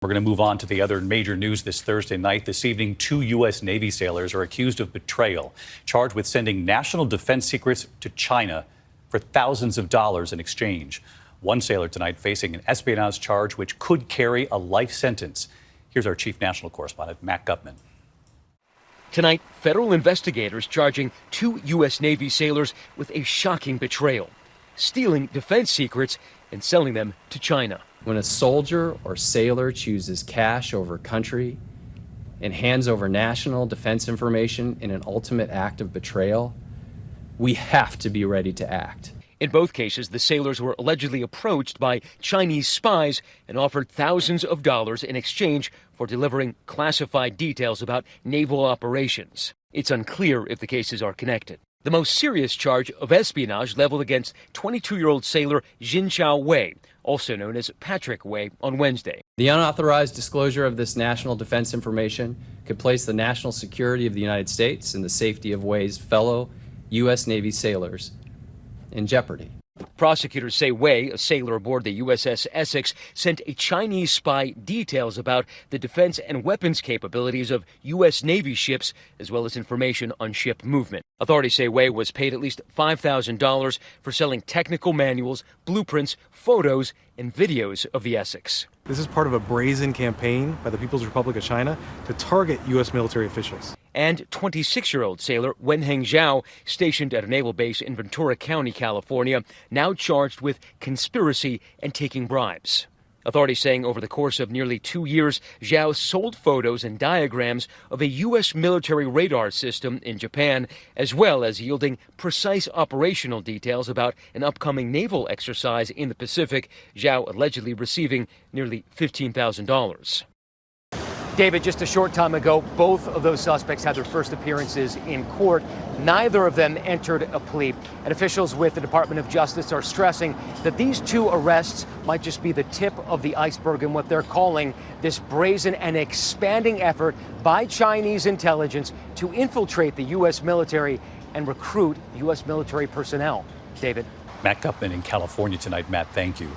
We're going to move on to the other major news this Thursday night. This evening, 2 U.S. Navy sailors are accused of betrayal, charged with sending national defense secrets to China for thousands of dollars in exchange. One sailor tonight facing an espionage charge which could carry a life sentence. Here's our chief national correspondent, Matt Gutman. Tonight, federal investigators charging 2 U.S. Navy sailors with a shocking betrayal, stealing defense secrets and selling them to China. When a soldier or sailor chooses cash over country and hands over national defense information in an ultimate act of betrayal, we have to be ready to act. In both cases, the sailors were allegedly approached by Chinese spies and offered thousands of dollars in exchange for delivering classified details about naval operations. It's unclear if the cases are connected. The most serious charge of espionage leveled against 22-year-old sailor Jinchao Wei, also known as Patrick Wei, on Wednesday. The unauthorized disclosure of this national defense information could place the national security of the United States and the safety of Wei's fellow U.S. Navy sailors in jeopardy. Prosecutors say Wei, a sailor aboard the USS Essex, sent a Chinese spy details about the defense and weapons capabilities of U.S. Navy ships, as well as information on ship movement. Authorities say Wei was paid at least $5,000 for selling technical manuals, blueprints, photos, and videos of the Essex. This is part of a brazen campaign by the People's Republic of China to target U.S. military officials. And 26-year-old sailor Wenheng Zhao, stationed at a naval base in Ventura County, California, now charged with conspiracy and taking bribes. Authorities saying over the course of nearly 2 years, Zhao sold photos and diagrams of a U.S. military radar system in Japan, as well as yielding precise operational details about an upcoming naval exercise in the Pacific, Zhao allegedly receiving nearly $15,000. David, just a short time ago, both of those suspects had their first appearances in court. Neither of them entered a plea. And officials with the Department of Justice are stressing that these 2 arrests might just be the tip of the iceberg in what they're calling this brazen and expanding effort by Chinese intelligence to infiltrate the U.S. military and recruit U.S. military personnel. David. Matt Gutman in California tonight. Matt, thank you.